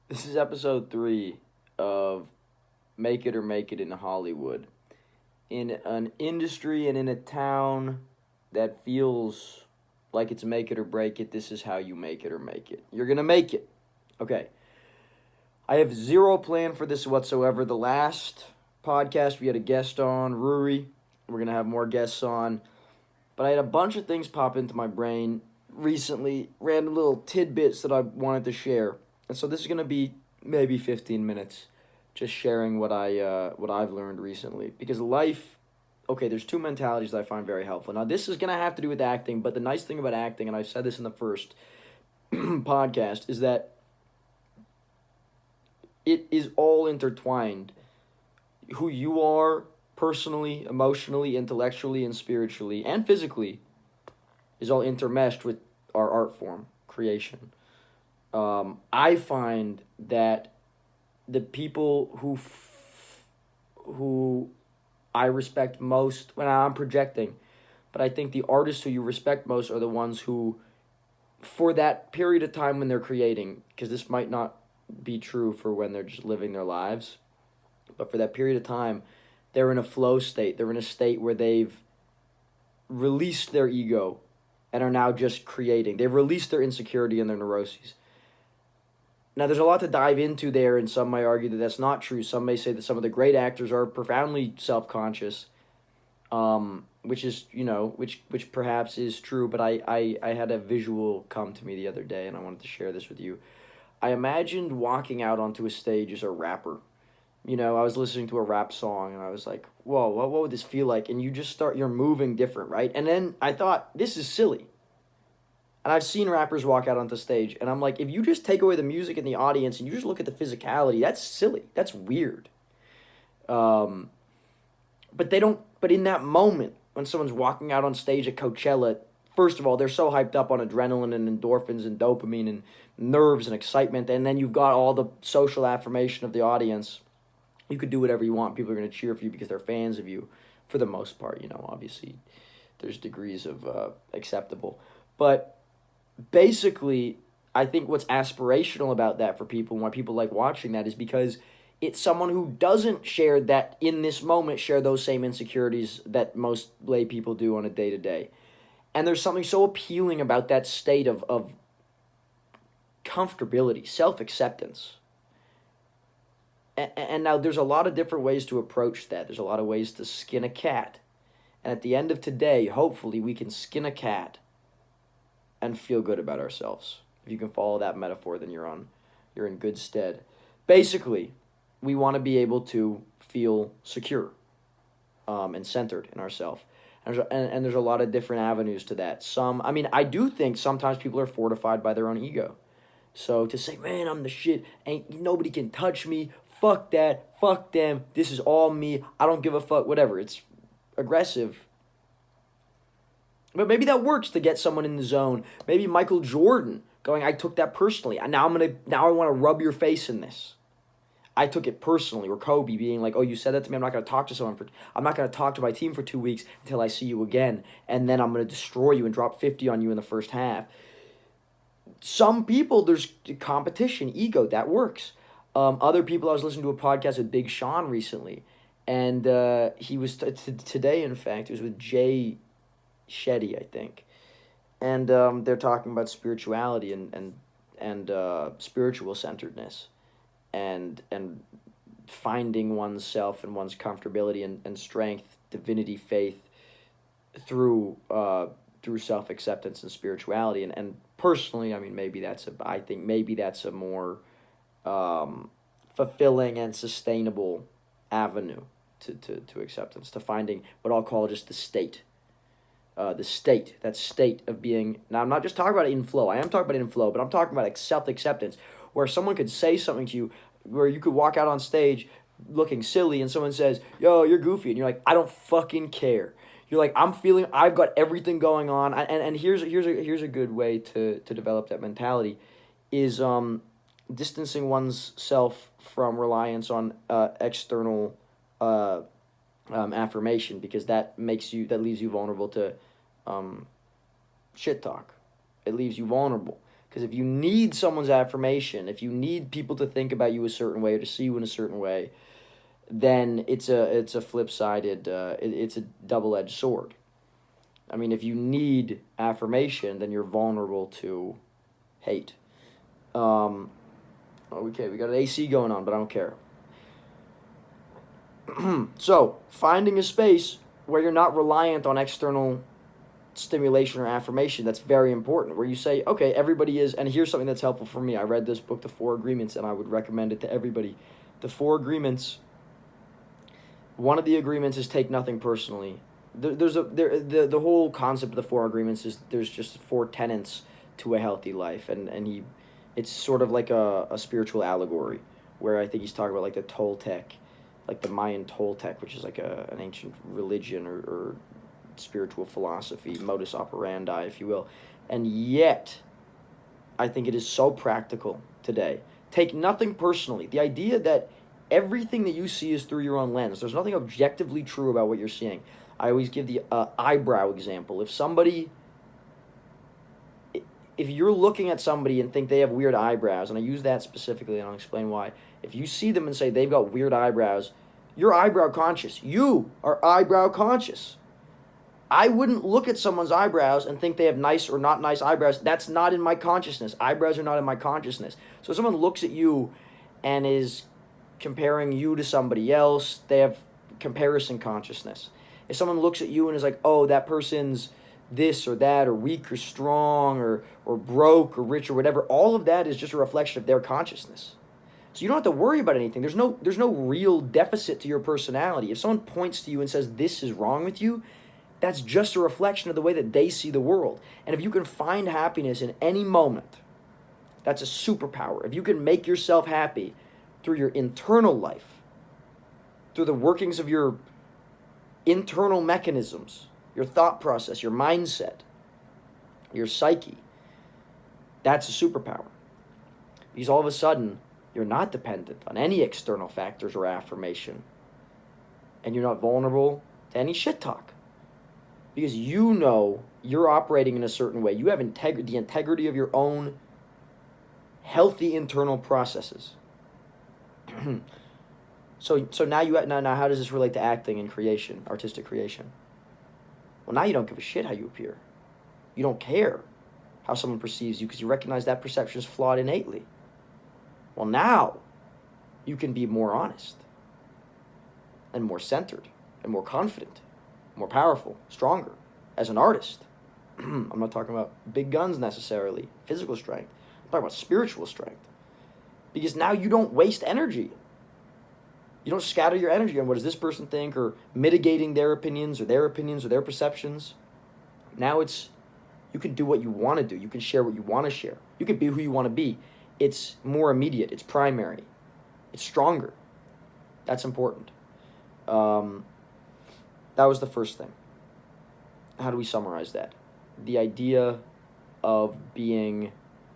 This is episode 3 of Make It or Make It in Hollywood. In an industry and in a town that feels like it's make it or break it, this is how you make it or make it. You're going to make it. Okay. I have zero plan for this whatsoever. The last podcast, we had a guest on, Ruri. We're going to have more guests on. But I had a bunch of things pop into my brain recently, random little tidbits that I wanted to share. And so this is going to be maybe 15 minutes just sharing what I've learned recently, because life, okay, there's two mentalities that I find very helpful. Now this is going to have to do with acting, but the nice thing about acting, and I said this in the first podcast, is that it is all intertwined. Who you are personally, emotionally, intellectually, and spiritually, and physically is all intermeshed with our art form, creation. I find that the people who I respect most, when I'm projecting, but I think the artists who you respect most are the ones who, for that period of time when they're creating, because this might not be true for when they're just living their lives, but for that period of time, they're in a flow state. They're in a state where they've released their ego and are now just creating. They've released their insecurity and their neuroses. Now, there's a lot to dive into there, and some may argue that that's not true. Some may say that some of the great actors are profoundly self-conscious, which is, which perhaps is true, but I had a visual come to me the other day, and I wanted to share this with you. I imagined walking out onto a stage as a rapper. I was listening to a rap song, and I was like, whoa, what would this feel like? And you're moving different, right? And then I thought, this is silly. And I've seen rappers walk out onto stage, and I'm like, if you just take away the music and the audience and you just look at the physicality, that's silly. That's weird. Um, but they don't. But in that moment, when someone's walking out on stage at Coachella, first of all, they're so hyped up on adrenaline and endorphins and dopamine and nerves and excitement, and then you've got all the social affirmation of the audience. You could do whatever you want. People are going to cheer for you because they're fans of you, for the most part. Obviously, there's degrees of acceptable, but basically, I think what's aspirational about that for people and why people like watching that is because it's someone who doesn't share that in this moment, share those same insecurities that most lay people do on a day to day. And there's something so appealing about that state of comfortability, self acceptance. And now there's a lot of different ways to approach that. There's a lot of ways to skin a cat. And at the end of today, hopefully, we can skin a cat and feel good about ourselves. If you can follow that metaphor, then you're in good stead. Basically, we want to be able to feel secure and centered in ourselves. And there's a lot of different avenues to that. I do think sometimes people are fortified by their own ego. So to say, man, I'm the shit, ain't nobody can touch me, fuck that, fuck them, this is all me, I don't give a fuck, whatever. It's aggressive. But maybe that works to get someone in the zone. Maybe Michael Jordan going, I took that personally. Now I want to rub your face in this. I took it personally. Or Kobe being like, oh, you said that to me. I'm not going to talk to my team for 2 weeks until I see you again, and then I'm going to destroy you and drop 50 on you in the first half. Some people, there's competition, ego, that works. Other people, I was listening to a podcast with Big Sean recently, and he was today, in fact, it was with Jay Shetty, I think, and they're talking about spirituality and spiritual centeredness, and finding oneself and one's comfortability and strength, divinity, faith through self acceptance and spirituality, and personally, I think maybe that's a more fulfilling and sustainable avenue to acceptance, to finding what I'll call just the state. That state of being. Now, I'm not just talking about it in flow. I am talking about it in flow, but I'm talking about like self-acceptance, where someone could say something to you, where you could walk out on stage looking silly, and someone says, "Yo, you're goofy," and you're like, "I don't fucking care." You're like, "I'm feeling. I've got everything going on." And here's a good way to develop that mentality, is distancing one's self from reliance on external affirmation, because that leaves you vulnerable to shit talk. It leaves you vulnerable Because if you need someone's affirmation, if you need people to think about you a certain way or to see you in a certain way, then it's a flip-sided, it's a double-edged sword. I mean, if you need affirmation, then you're vulnerable to hate. Okay, we got an AC going on, but I don't care. So, finding a space where you're not reliant on external stimulation or affirmation, that's very important, where you say, okay, everybody is, and here's something that's helpful for me. I read this book, The Four Agreements, and I would recommend it to everybody. The Four Agreements, one of the agreements is take nothing personally. The whole concept of the Four Agreements is there's just 4 tenets to a healthy life, and it's sort of like a spiritual allegory, where I think he's talking about like the Toltec, like the Mayan Toltec, which is like an ancient religion or spiritual philosophy, modus operandi, if you will. And yet, I think it is so practical today. Take nothing personally. The idea that everything that you see is through your own lens. There's nothing objectively true about what you're seeing. I always give the eyebrow example. If you're looking at somebody and think they have weird eyebrows, and I use that specifically, and I'll explain why. If you see them and say they've got weird eyebrows, you're eyebrow conscious. You are eyebrow conscious. I wouldn't look at someone's eyebrows and think they have nice or not nice eyebrows. That's not in my consciousness. Eyebrows are not in my consciousness. So if someone looks at you and is comparing you to somebody else, they have comparison consciousness. If someone looks at you and is like, oh, that person's this or that, or weak or strong, or broke or rich or whatever, all of that is just a reflection of their consciousness. So you don't have to worry about anything. There's no real deficit to your personality. If someone points to you and says this is wrong with you, that's just a reflection of the way that they see the world. And if you can find happiness in any moment, that's a superpower. If you can make yourself happy through your internal life, through the workings of your internal mechanisms, your thought process, your mindset, your psyche, that's a superpower. Because all of a sudden, you're not dependent on any external factors or affirmation. And you're not vulnerable to any shit talk. Because you know you're operating in a certain way. You have the integrity of your own healthy internal processes. So now how does this relate to acting and creation, artistic creation? Well, now you don't give a shit how you appear. You don't care how someone perceives you because you recognize that perception is flawed innately. Well, now you can be more honest and more centered and more confident, more powerful, stronger as an artist. I'm not talking about big guns necessarily, physical strength. I'm talking about spiritual strength. Because now you don't waste energy. You don't scatter your energy on what does this person think or mitigating their opinions or their perceptions. Now you can do what you want to do. You can share what you want to share. You can be who you want to be. It's more immediate. It's primary. It's stronger. That's important. That was the first thing. How do we summarize that? The idea of being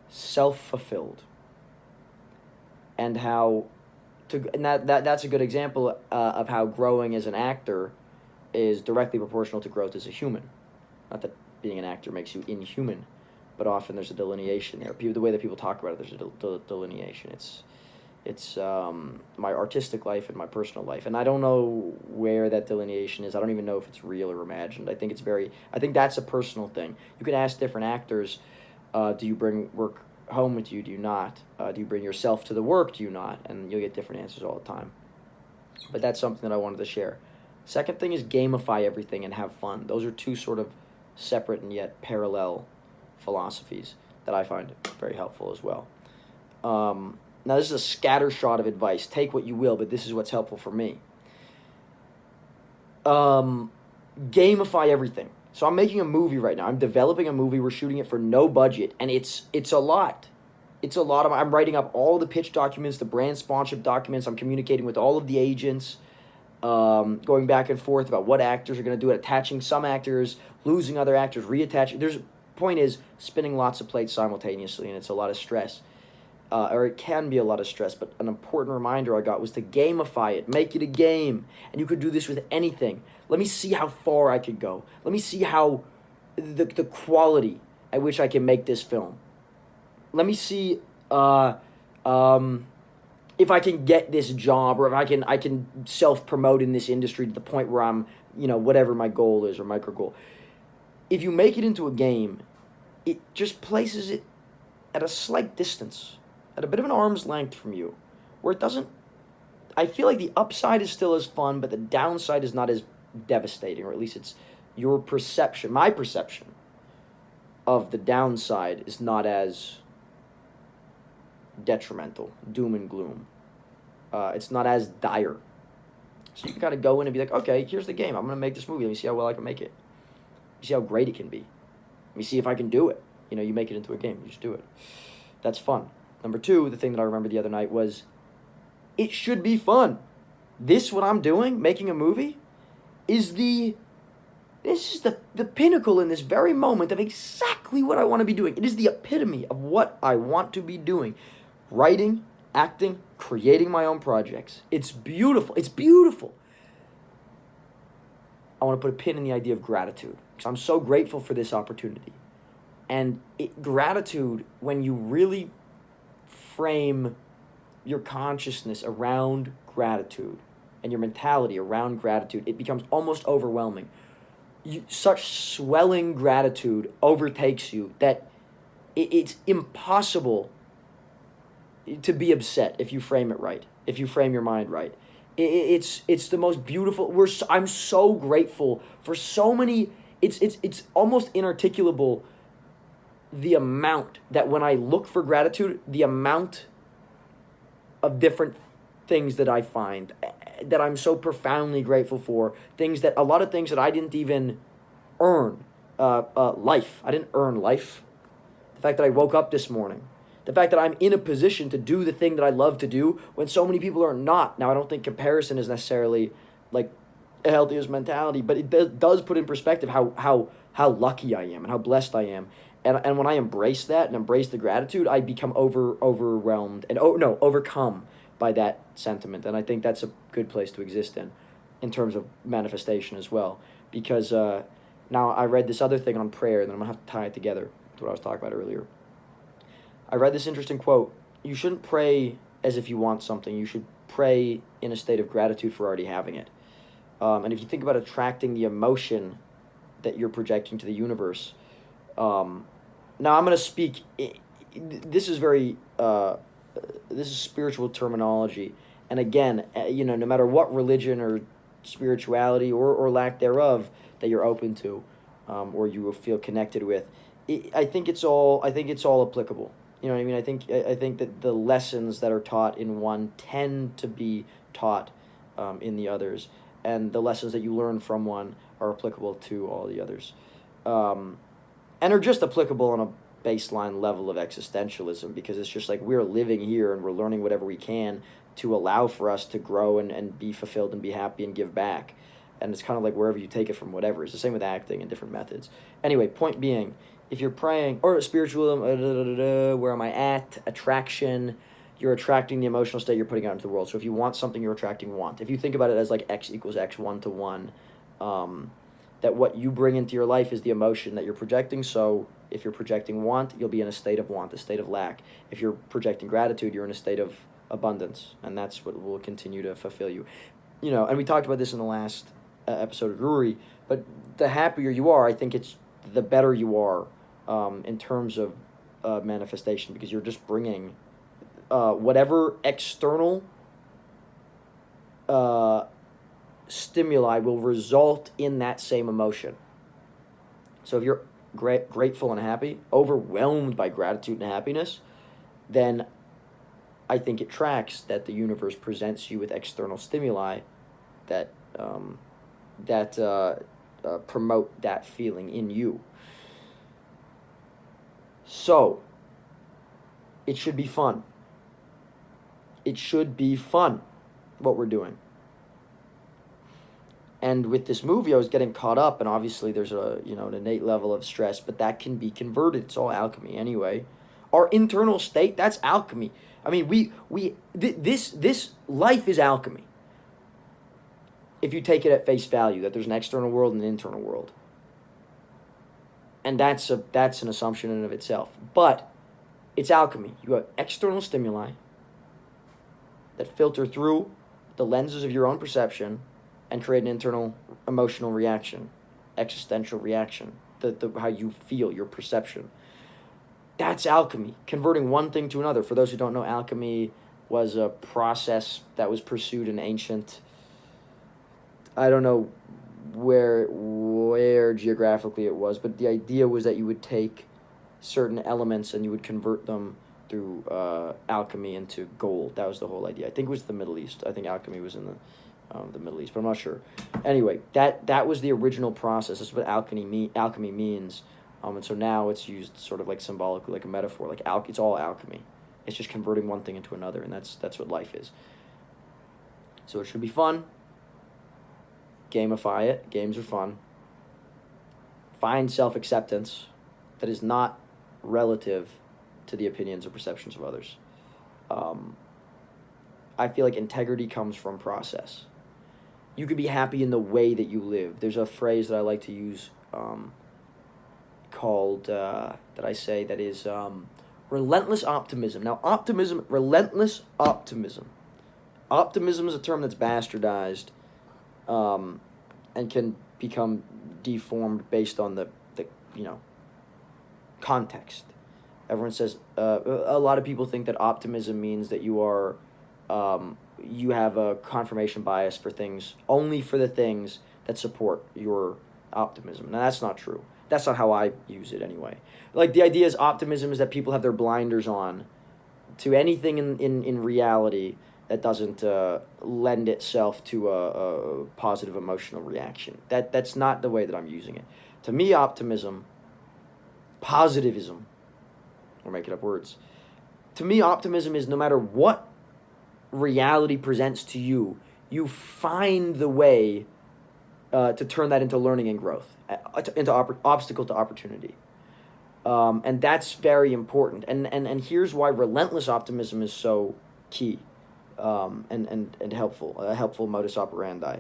self-fulfilled. And how that's a good example of how growing as an actor is directly proportional to growth as a human. Not that being an actor makes you inhuman, but often there's a delineation there. The way that people talk about it, there's a delineation. It's my artistic life and my personal life, and I don't know where that delineation is. I don't even know if it's real or imagined. I think that's a personal thing. You can ask different actors, do you bring work home with you? Do you not? Do you bring yourself to the work? Do you not? And you'll get different answers all the time. But that's something that I wanted to share. Second thing is gamify everything and have fun. Those are two sort of separate and yet parallel philosophies that I find very helpful as well. Now this is a scattershot of advice. Take what you will, but this is what's helpful for me. Gamify everything. So I'm making a movie right now. I'm developing a movie. We're shooting it for no budget, and it's a lot. It's a lot. I'm writing up all the pitch documents, the brand sponsorship documents. I'm communicating with all of the agents, going back and forth about what actors are going to do it, attaching some actors, losing other actors, reattaching. Point is spinning lots of plates simultaneously, and it's a lot of stress. Or it can be a lot of stress, but an important reminder I got was to gamify it. Make it a game. And you could do this with anything. Let me see how far I could go. Let me see how the quality at which I can make this film. let me see um, if I can get this job, or if I can self promote in this industry to the point where I'm, whatever my goal is or micro goal. If you make it into a game, it just places it at a slight distance, at a bit of an arm's length from you, where it doesn't. I feel like the upside is still as fun, but the downside is not as devastating, or at least it's your perception. My perception of the downside is not as detrimental, doom and gloom. It's not as dire. So you can kind of go in and be like, okay, here's the game. I'm going to make this movie. Let me see how well I can make it. Let me see how great it can be. Let me see if I can do it. You make it into a game. You just do it. That's fun. Number two, the thing that I remember the other night was, it should be fun. What I'm doing, making a movie, this is the pinnacle in this very moment of exactly what I want to be doing. It is the epitome of what I want to be doing. Writing, acting, creating my own projects. It's beautiful. It's beautiful. I want to put a pin in the idea of gratitude, because I'm so grateful for this opportunity. And gratitude, when you really frame your consciousness around gratitude and your mentality around gratitude, it becomes almost overwhelming. Such swelling gratitude overtakes you that it's impossible to be upset if you frame it right, if you frame your mind right. It's the most beautiful. I'm so grateful for so many. It's almost inarticulable, the amount that when I look for gratitude, the amount of different things that I find that I'm so profoundly grateful for. A lot of things that I didn't even earn. Life. I didn't earn life. The fact that I woke up this morning. The fact that I'm in a position to do the thing that I love to do when so many people are not. Now, I don't think comparison is necessarily like a healthiest mentality, but it does put in perspective how lucky I am and how blessed I am. And when I embrace that and embrace the gratitude, I become overwhelmed and overcome by that sentiment. And I think that's a good place to exist in terms of manifestation as well. Because now I read this other thing on prayer, and then I'm going to have to tie it together with what I was talking about earlier. I read this interesting quote. You shouldn't pray as if you want something. You should pray in a state of gratitude for already having it. And if you think about attracting the emotion that you're projecting to the universe, now I'm going to speak, this is this is spiritual terminology. And again, no matter what religion or spirituality or lack thereof that you're open to, or you will feel connected with, I think it's all applicable. You know what I mean? I think that the lessons that are taught in one tend to be taught in the others, and the lessons that you learn from one are applicable to all the others, and are just applicable on a baseline level of existentialism, because it's just like we're living here and we're learning whatever we can to allow for us to grow and be fulfilled and be happy and give back. And it's kind of like wherever you take it from, whatever. It's the same with acting and different methods. Anyway, point being, if you're praying, or spiritualism, where am I at? Attraction, you're attracting the emotional state you're putting out into the world. So if you want something, you're attracting want. If you think about it as like X equals X 1-to-1, that what you bring into your life is the emotion that you're projecting. So if you're projecting want, you'll be in a state of want, a state of lack. If you're projecting gratitude, you're in a state of abundance, and that's what will continue to fulfill you. And we talked about this in the last episode of Brewery, but the happier you are, I think it's the better you are in terms of manifestation, because you're just bringing whatever external stimuli will result in that same emotion. So if you're grateful and happy, overwhelmed by gratitude and happiness, then I think it tracks that the universe presents you with external stimuli that promote that feeling in you. So it should be fun. It should be fun what we're doing. And with this movie, I was getting caught up, and obviously there's an innate level of stress, but that can be converted. It's all alchemy anyway. Our internal state, that's alchemy. I mean, this life is alchemy. If you take it at face value, that there's an external world and an internal world. And that's an assumption in and of itself. But It's alchemy. You have external stimuli that filter through the lenses of your own perception and create an internal emotional reaction, existential reaction, how you feel, your perception. That's alchemy, converting one thing to another. For those who don't know, alchemy was a process that was pursued in ancient, I don't know where geographically it was, but the idea was that you would take certain elements and you would convert them through alchemy into gold. That was the whole idea. I think it was the Middle East. I think alchemy was in the Middle East, but I'm not sure. Anyway, that was the original process. That's what alchemy means. And so now it's used sort of like symbolically, like a metaphor. Like it's all alchemy. It's just converting one thing into another, and that's what life is. So it should be fun. Gamify it. Games are fun. Find self-acceptance that is not relative to the opinions or perceptions of others. I feel like integrity comes from process. You can be happy in the way that you live. There's a phrase that I like to use called, that I say, that is relentless optimism. Now, relentless optimism. Optimism is a term that's bastardized and can become deformed based on the context. Everyone says, a lot of people think that optimism means that you have a confirmation bias for things, only for the things that support your optimism. Now, that's not true. That's not how I use it anyway. Like, the idea is optimism is that people have their blinders on to anything in reality that doesn't lend itself to a positive emotional reaction. That's not the way that I'm using it. To me, positivism, we're making up words. To me, optimism is no matter what reality presents to you, you find the way to turn that into learning and growth, into obstacle to opportunity. And that's very important. And here's why relentless optimism is so key and helpful, a helpful modus operandi.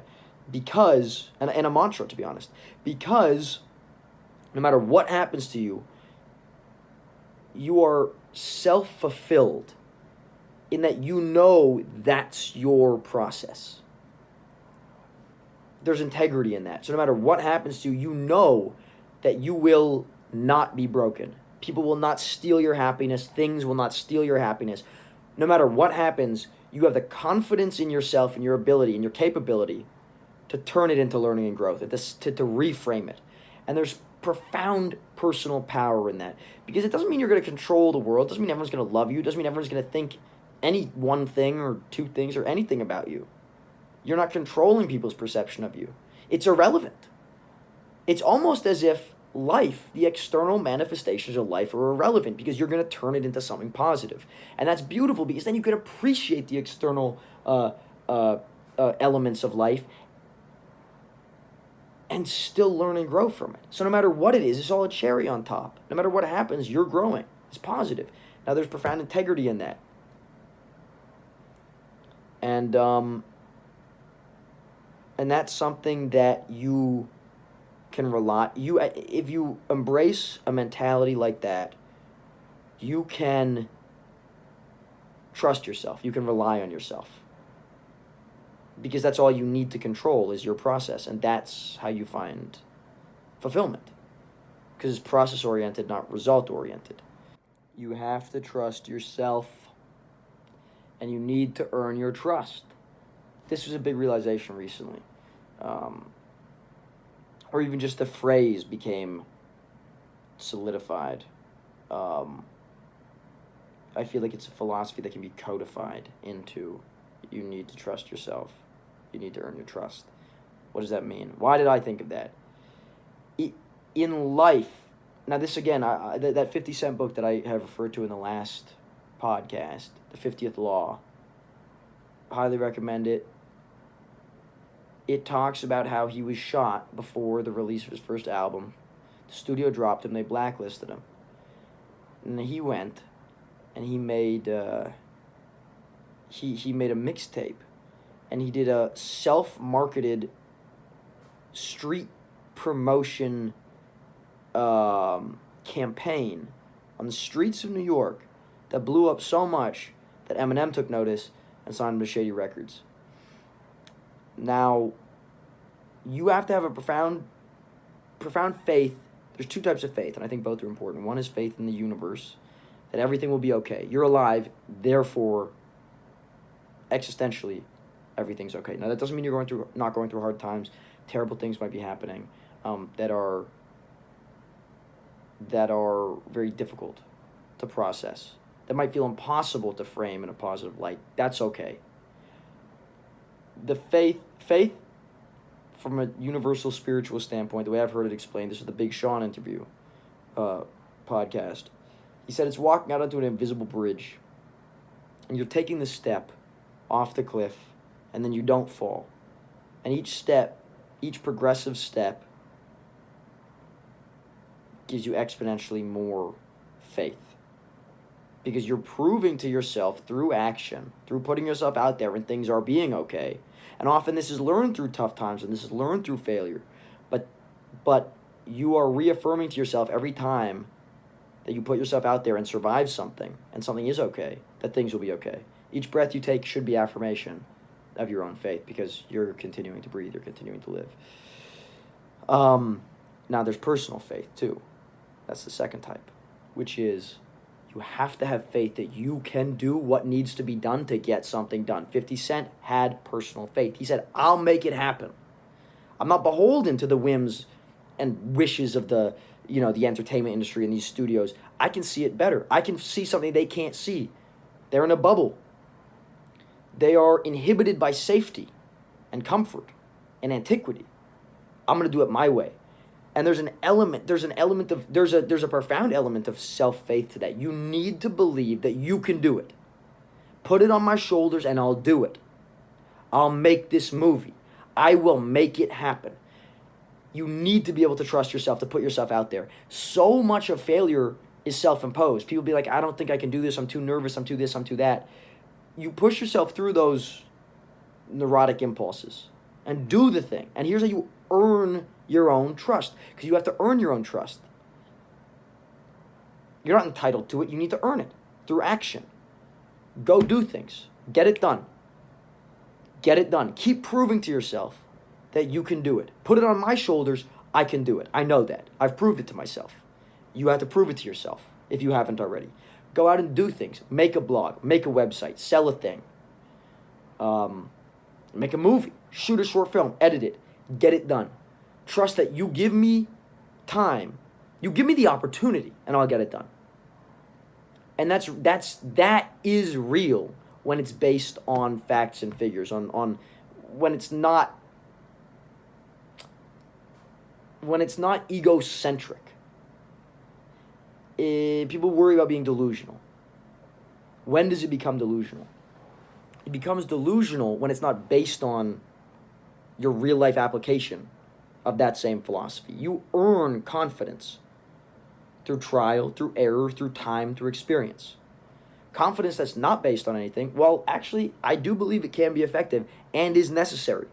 Because, and a mantra, to be honest, because no matter what happens to you, you are self-fulfilled in that you know that's your process. There's integrity in that. So no matter what happens to you, you know that you will not be broken. People will not steal your happiness. Things will not steal your happiness. No matter what happens, you have the confidence in yourself and your ability and your capability to turn it into learning and growth, and to reframe it. And there's profound personal power in that, because it doesn't mean you're going to control the world. It doesn't mean everyone's going to love you. It doesn't mean everyone's going to think any one thing or two things or anything about you. You're not controlling people's perception of you. It's irrelevant. It's almost as if life, the external manifestations of life, are irrelevant because you're going to turn it into something positive. And that's beautiful, because then you can appreciate the external elements of life and still learn and grow from it. So no matter what it is, it's all a cherry on top. No matter what happens, you're growing. It's positive. Now, there's profound integrity in that. And that's something that you can rely. If you embrace a mentality like that, you can trust yourself. You can rely on yourself. Because that's all you need to control is your process, and that's how you find fulfillment. Because it's process-oriented, not result-oriented. You have to trust yourself, and you need to earn your trust. This was a big realization recently. Or even just the phrase became solidified. I feel like it's a philosophy that can be codified into, you need to trust yourself. You need to earn your trust. What does that mean? Why did I think of that? In life, now this again, that 50 Cent book that I have referred to in the last podcast, The 50th Law, highly recommend it. It talks about how he was shot before the release of his first album. The studio dropped him, they blacklisted him. And he went and he made he made a mixtape, and he did a self-marketed street promotion campaign on the streets of New York that blew up so much that Eminem took notice and signed him to Shady Records. Now, you have to have a profound faith. There's two types of faith, and I think both are important. One is faith in the universe, that everything will be okay. You're alive, therefore, existentially, everything's okay. Now, that doesn't mean you're not going through hard times. Terrible things might be happening that are very difficult to process, that might feel impossible to frame in a positive light. That's okay. The faith from a universal spiritual standpoint, the way I've heard it explained, this is the Big Sean interview podcast. He said it's walking out onto an invisible bridge, and you're taking the step off the cliff, and then you don't fall. And each progressive step gives you exponentially more faith. Because you're proving to yourself through action, through putting yourself out there when things are being okay. And often this is learned through tough times, and this is learned through failure. But you are reaffirming to yourself every time that you put yourself out there and survive something, and something is okay, that things will be okay. Each breath you take should be affirmation of your own faith, because you're continuing to breathe, you're continuing to live. Now there's personal faith too. That's the second type, which is you have to have faith that you can do what needs to be done to get something done. 50 Cent had personal faith. He said, I'll make it happen. I'm not beholden to the whims and wishes of the entertainment industry and these studios. I can see it better. I can see something they can't see. They're in a bubble. They are inhibited by safety and comfort and antiquity. I'm going to do it my way. And there's a profound element of self-faith to that. You need to believe that you can do it. Put it on my shoulders and I'll do it. I'll make this movie. I will make it happen. You need to be able to trust yourself, to put yourself out there. So much of failure is self-imposed. People be like, I don't think I can do this. I'm too nervous. I'm too this. I'm too that. You push yourself through those neurotic impulses and do the thing. And here's how you earn your own trust, because you have to earn your own trust. You're not entitled to it. You need to earn it through action. Go do things. Get it done. Get it done. Keep proving to yourself that you can do it. Put it on my shoulders. I can do it. I know that. I've proved it to myself. You have to prove it to yourself if you haven't already. Go out and do things. Make a blog. Make a website. Sell a thing. Make a movie. Shoot a short film. Edit it. Get it done. Trust that you give me time. You give me the opportunity, and I'll get it done. And that is real when it's based on facts and figures. On when it's not egocentric. People worry about being delusional. When does it become delusional? It becomes delusional when it's not based on your real life application of that same philosophy. You earn confidence through trial, through error, through time, through experience. Confidence that's not based on anything, well, actually, I do believe it can be effective and is necessary.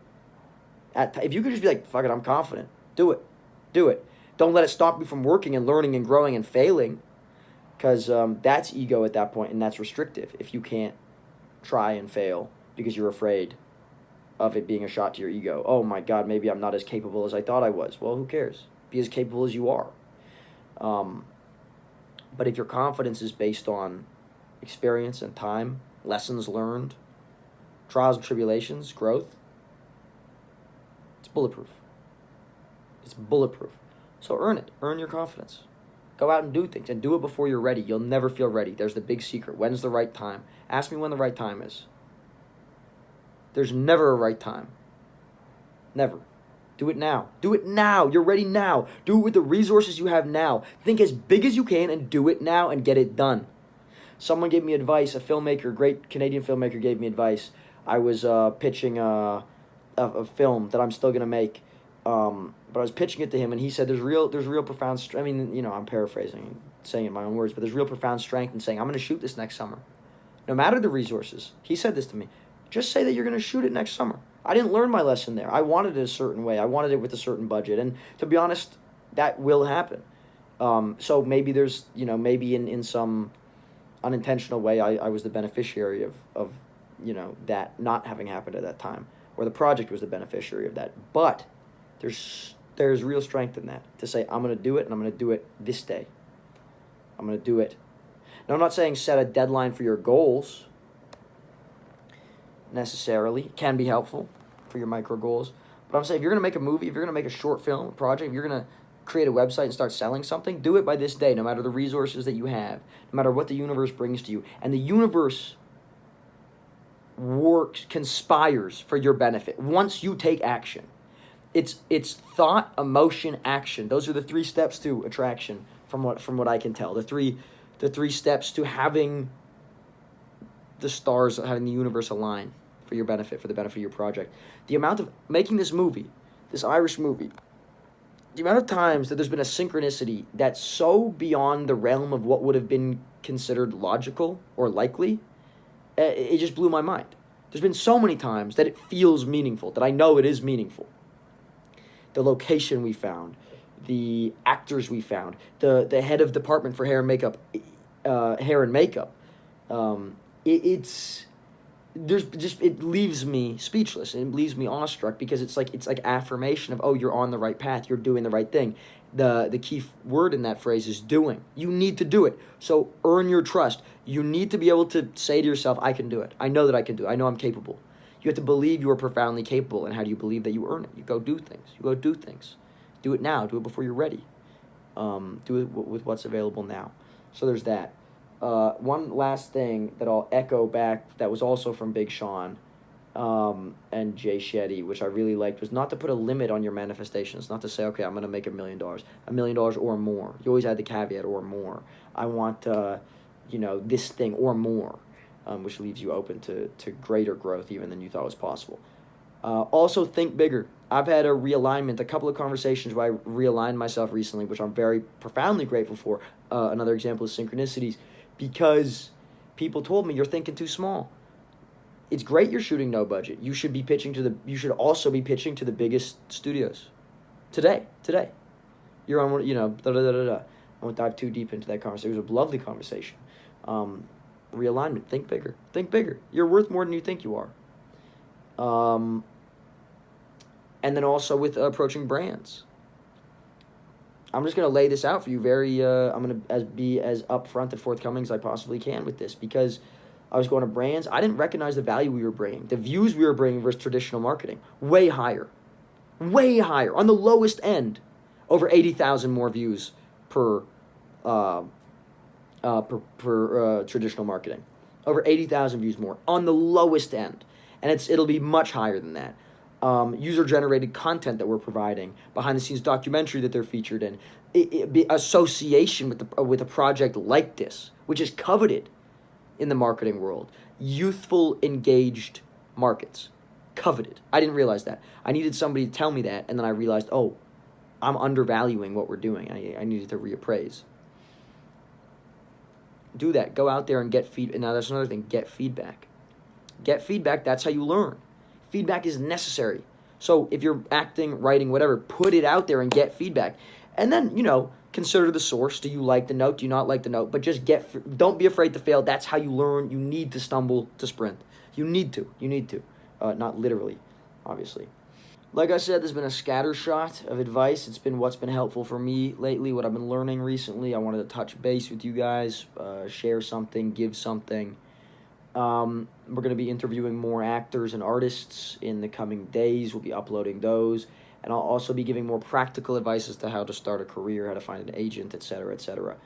If you could just be like, fuck it, I'm confident, do it. Do it. Don't let it stop you from working and learning and growing and failing, because that's ego at that point, and that's restrictive if you can't try and fail because you're afraid of it being a shot to your ego. Oh my God, maybe I'm not as capable as I thought I was. Well, who cares? Be as capable as you are. But if your confidence is based on experience and time, lessons learned, trials and tribulations, growth, it's bulletproof. It's bulletproof. So earn it. Earn your confidence. Go out and do things, and do it before you're ready. You'll never feel ready. There's the big secret. When's the right time? Ask me when the right time is. There's never a right time. Never. Do it now. Do it now. You're ready now. Do it with the resources you have now. Think as big as you can and do it now and get it done. Someone gave me advice. A filmmaker, a great Canadian filmmaker, gave me advice. I was pitching a film that I'm still going to make. But I was pitching it to him, and he said there's real profound strength. I mean, I'm paraphrasing, saying it in my own words, but there's real profound strength in saying, I'm going to shoot this next summer. No matter the resources. He said this to me. Just say that you're going to shoot it next summer. I didn't learn my lesson there. I wanted it a certain way. I wanted it with a certain budget. And to be honest, that will happen. So maybe there's, maybe in some unintentional way, I was the beneficiary of that not having happened at that time, or the project was the beneficiary of that. But there's real strength in that, to say I'm going to do it, and I'm going to do it this day. I'm going to do it. Now, I'm not saying set a deadline for your goals necessarily. It can be helpful for your micro goals. But I'm saying, if you're going to make a movie, if you're going to make a short film, a project, if you're going to create a website and start selling something, do it by this day, no matter the resources that you have, no matter what the universe brings to you. And the universe conspires for your benefit once you take action. It's thought, emotion, action. Those are the 3 steps to attraction, from what I can tell. The three steps to having the stars, having the universe align for your benefit, for the benefit of your project. The amount of making this movie, this Irish movie, the amount of times that there's been a synchronicity that's so beyond the realm of what would have been considered logical or likely, it just blew my mind. There's been so many times that it feels meaningful, that I know it is meaningful. The location we found, the actors we found, the head of department for hair and makeup, it leaves me speechless, and it leaves me awestruck, because it's like affirmation of, oh, you're on the right path, you're doing the right thing. The key word in that phrase is doing. You need to do it. So earn your trust. You need to be able to say to yourself, I can do it. I know that I can do it. I know I'm capable. You have to believe you are profoundly capable. And how do you believe that you earn it? You go do things. Do it now. Do it before you're ready. Do it with what's available now. So there's that. One last thing that I'll echo back, that was also from Big Sean and Jay Shetty, which I really liked, was not to put a limit on your manifestations. Not to say, okay, I'm going to make $1 million. $1 million or more. You always add the caveat, or more. I want, this thing or more, which leaves you open to greater growth even than you thought was possible. Also, think bigger. I've had a couple of conversations where I realigned myself recently, which I'm very profoundly grateful for. Another example is synchronicities, because people told me, you're thinking too small. It's great you're shooting no budget. You should also be pitching to the biggest studios. Today. You're on, I won't dive too deep into that conversation. It was a lovely conversation. Realignment, think bigger. You're worth more than you think you are. And then also with approaching brands. I'm just going to lay this out for you I'm going to be as upfront and forthcoming as I possibly can with this, because I was going to brands. I didn't recognize the value we were bringing. The views we were bringing versus traditional marketing. Way higher. On the lowest end. Over 80,000 more views per traditional marketing. Over 80,000 views more on the lowest end. And it'll be much higher than that. User-generated content that we're providing, behind-the-scenes documentary that they're featured in, association with a project like this, which is coveted in the marketing world. Youthful, engaged markets. Coveted. I didn't realize that. I needed somebody to tell me that, and then I realized, oh, I'm undervaluing what we're doing. I needed to reappraise. Do that. Go out there and get feedback. Now, that's another thing. Get feedback. That's how you learn. Feedback is necessary. So if you're acting, writing, whatever, put it out there and get feedback. And then, consider the source. Do you like the note? Do you not like the note? But just don't be afraid to fail. That's how you learn. You need to stumble to sprint. You need to. Not literally, obviously. Like I said, there's been a scattershot of advice. It's been what's been helpful for me lately, what I've been learning recently. I wanted to touch base with you guys, share something, give something. We're going to be interviewing more actors and artists in the coming days. We'll be uploading those. And I'll also be giving more practical advice as to how to start a career, how to find an agent, etc., etc.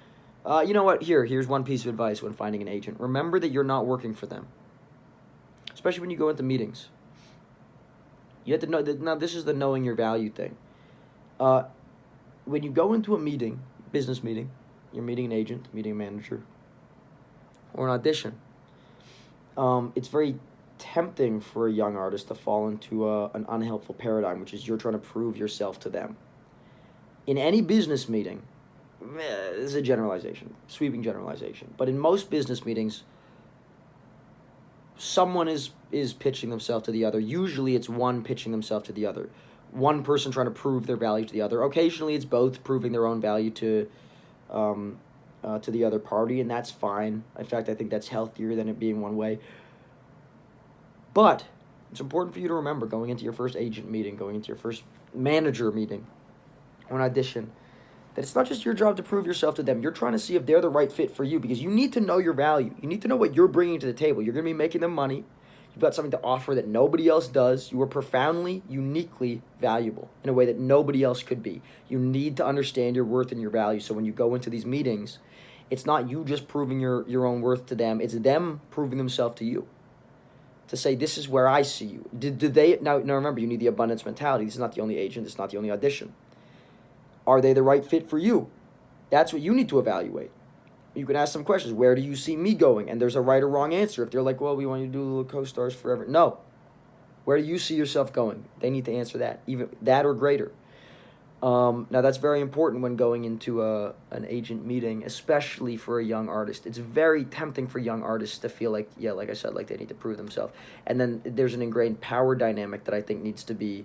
You know what? Here's one piece of advice when finding an agent. Remember that you're not working for them. Especially when you go into meetings. You have to know that now this is the knowing your value thing. When you go into a meeting, business meeting, you're meeting an agent, meeting a manager, or an audition. It's very tempting for a young artist to fall into an unhelpful paradigm, which is you're trying to prove yourself to them. In any business meeting, this is a generalization, sweeping generalization, but in most business meetings, someone is pitching themselves to the other. Usually it's one pitching themselves to the other. One person trying to prove their value to the other. Occasionally it's both proving their own value to to the other party, and that's fine. In fact, I think that's healthier than it being one way. But it's important for you to remember going into your first agent meeting, going into your first manager meeting, or an audition, that it's not just your job to prove yourself to them. You're trying to see if they're the right fit for you, because you need to know your value. You need to know what you're bringing to the table. You're going to be making them money. You've got something to offer that nobody else does. You are profoundly, uniquely valuable in a way that nobody else could be. You need to understand your worth and your value. So when you go into these meetings, it's not you just proving your own worth to them. It's them proving themselves to you. To say, this is where I see you. Did they, now remember, you need the abundance mentality. This is not the only agent. This is not the only audition. Are they the right fit for you? That's what you need to evaluate. You can ask some questions. Where do you see me going? And there's a right or wrong answer. If they're like, well, we want you to do little co-stars forever. No. Where do you see yourself going? They need to answer that, even that or greater. Now, that's very important when going into an agent meeting, especially for a young artist. It's very tempting for young artists to feel like, yeah, like I said, like they need to prove themselves. And then there's an ingrained power dynamic that I think needs to be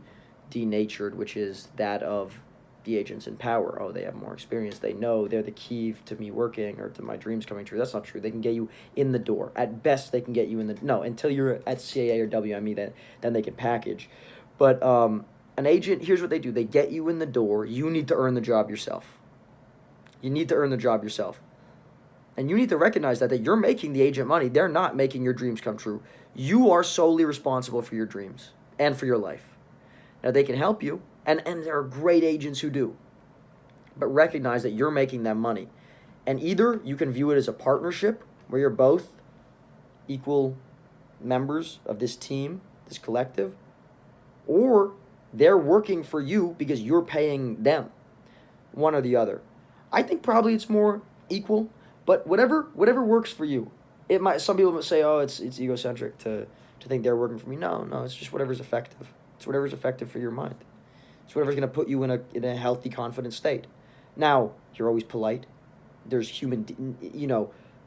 denatured, which is that of the agents in power. Oh, they have more experience. They know they're the key to me working or to my dreams coming true. That's not true. They can get you in the door. At best, they can get you in the... No, until you're at CAA or WME, then they can package. But... an agent, here's what they do. They get you in the door. You need to earn the job yourself. You need to earn the job yourself. And you need to recognize that you're making the agent money. They're not making your dreams come true. You are solely responsible for your dreams and for your life. Now, they can help you, and there are great agents who do. But recognize that you're making them money. And either you can view it as a partnership where you're both equal members of this team, this collective, or they're working for you because you're paying them, one or the other. I think probably it's more equal, but whatever works for you. It might. Some people might say, oh, it's egocentric to think they're working for me. No, it's just whatever's effective. It's whatever's effective for your mind. It's whatever's going to put you in a healthy, confident state. Now, you're always polite. There's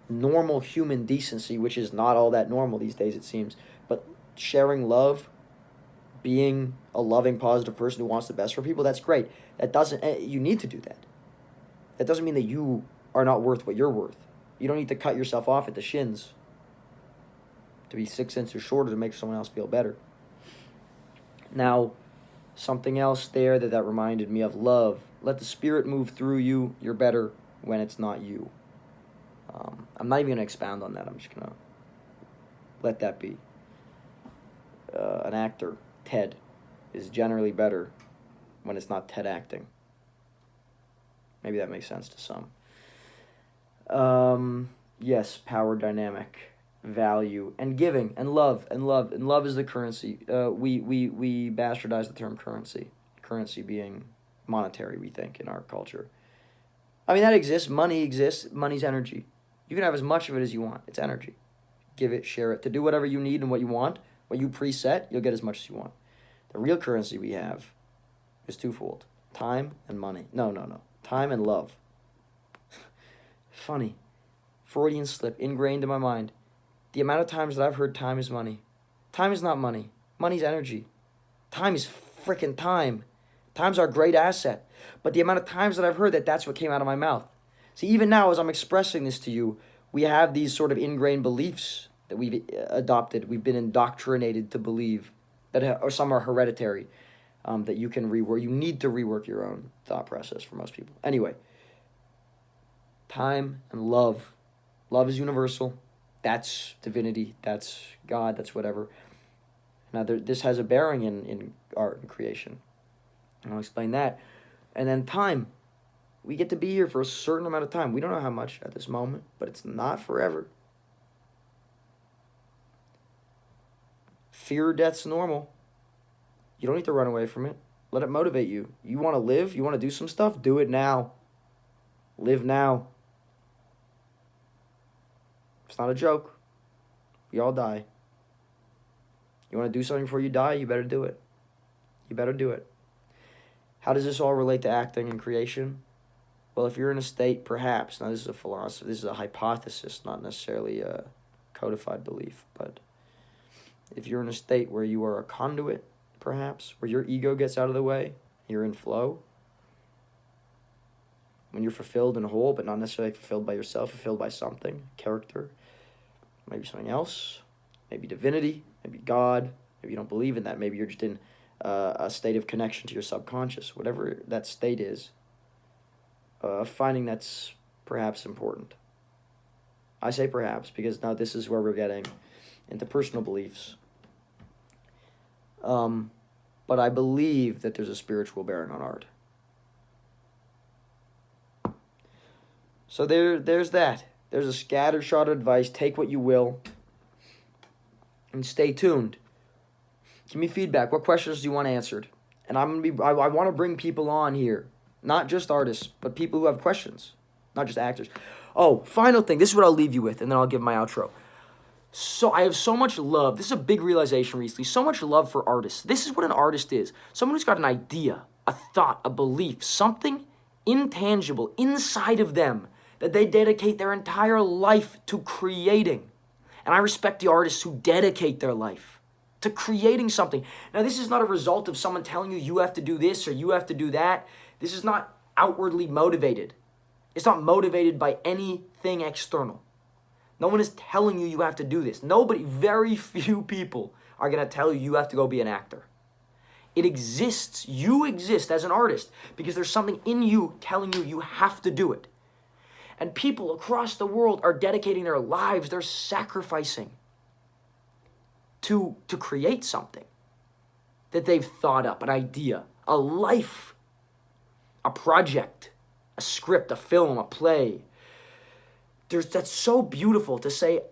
normal human decency, which is not all that normal these days, it seems. But sharing love, being a loving, positive person who wants the best for people, that's great. You need to do that. That doesn't mean that you are not worth what you're worth. You don't need to cut yourself off at the shins to be 6 inches shorter to make someone else feel better. Now, something else there that reminded me of love. Let the spirit move through you. You're better when it's not you. I'm not even going to expound on that. I'm just going to let that be. An actor, Ted, is generally better when it's not Ted acting. Maybe that makes sense to some. Yes, power dynamic, value, and giving, and love, and love is the currency. We bastardize the term currency being monetary, we think, in our culture. I mean, that exists. Money exists. Money's energy. You can have as much of it as you want. It's energy. Give it, share it. To do whatever you need and what you want, what you preset, you'll get as much as you want. The real currency we have is twofold. Time and money. No. Time and love. Funny. Freudian slip ingrained in my mind. The amount of times that I've heard time is money. Time is not money. Money's energy. Time is freaking time. Time's our great asset. But the amount of times that I've heard that's what came out of my mouth. See, even now as I'm expressing this to you, we have these sort of ingrained beliefs that we've adopted. We've been indoctrinated to believe that, or some are hereditary, that you can rework. You need to rework your own thought process for most people. Anyway, time and love. Love is universal. That's divinity. That's God. That's whatever. Now, this has a bearing in art and creation. And I'll explain that. And then time. We get to be here for a certain amount of time. We don't know how much at this moment, but it's not forever. Fear of death's normal. You don't need to run away from it. Let it motivate you. You want to live? You want to do some stuff? Do it now. Live now. It's not a joke. We all die. You want to do something before you die? You better do it. You better do it. How does this all relate to acting and creation? Well, if you're in a state, perhaps, now this is a philosophy, this is a hypothesis, not necessarily a codified belief, but if you're in a state where you are a conduit, perhaps, where your ego gets out of the way, you're in flow, when you're fulfilled and whole, but not necessarily fulfilled by yourself, fulfilled by something, character, maybe something else, maybe divinity, maybe God, maybe you don't believe in that, maybe you're just in a state of connection to your subconscious, whatever that state is, finding that's perhaps important. I say perhaps because now this is where we're getting into personal beliefs. But I believe that there's a spiritual bearing on art. So there's that. There's a scattershot advice. Take what you will. And stay tuned. Give me feedback. What questions do you want answered? And I want to bring people on here. Not just artists, but people who have questions. Not just actors. Oh, final thing. This is what I'll leave you with, and then I'll give my outro. So I have so much love. This is a big realization recently. So much love for artists. This is what an artist is. Someone who's got an idea, a thought, a belief, something intangible inside of them that they dedicate their entire life to creating. And I respect the artists who dedicate their life to creating something. Now, this is not a result of someone telling you you have to do this or you have to do that. This is not outwardly motivated. It's not motivated by anything external. No one is telling you you have to do this. Nobody, very few people are going to tell you you have to go be an actor. It exists. You exist as an artist because there's something in you telling you you have to do it. And people across the world are dedicating their lives, they're sacrificing to create something that they've thought up, an idea, a life, a project, a script, a film, a play. That's so beautiful to say,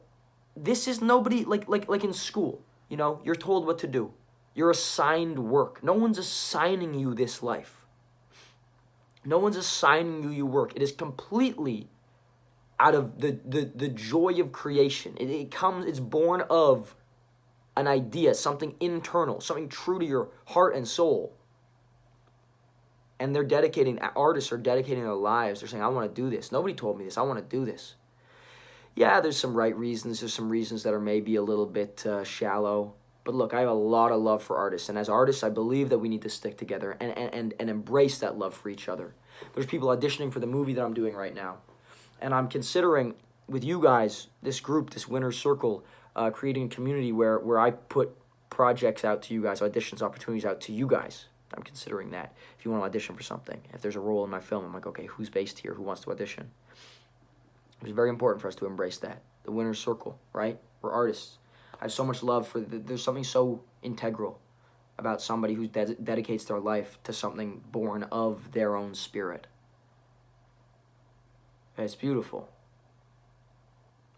this is nobody, like in school, you know, you're told what to do. You're assigned work. No one's assigning you this life. No one's assigning you work. It is completely out of the joy of creation. It's born of an idea, something internal, something true to your heart and soul. And artists are dedicating their lives. They're saying, I want to do this. Nobody told me this. I want to do this. Yeah, there's some right reasons. There's some reasons that are maybe a little bit shallow. But look, I have a lot of love for artists. And as artists, I believe that we need to stick together and embrace that love for each other. There's people auditioning for the movie that I'm doing right now. And I'm considering, with you guys, this group, this winner's circle, creating a community where I put projects out to you guys, auditions, opportunities out to you guys. I'm considering that. If you want to audition for something, if there's a role in my film, I'm like, okay, who's based here? Who wants to audition? It's very important for us to embrace that. The winner's circle, right? We're artists. I have so much love for there's something so integral about somebody who dedicates their life to something born of their own spirit. It's beautiful.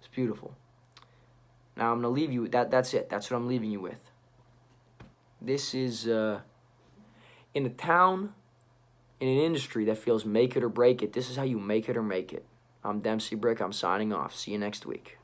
It's beautiful. Now I'm going to leave you, that's it. That's what I'm leaving you with. This is, in a town, in an industry that feels make it or break it, this is how you make it or make it. I'm Dempsey Brick. I'm signing off. See you next week.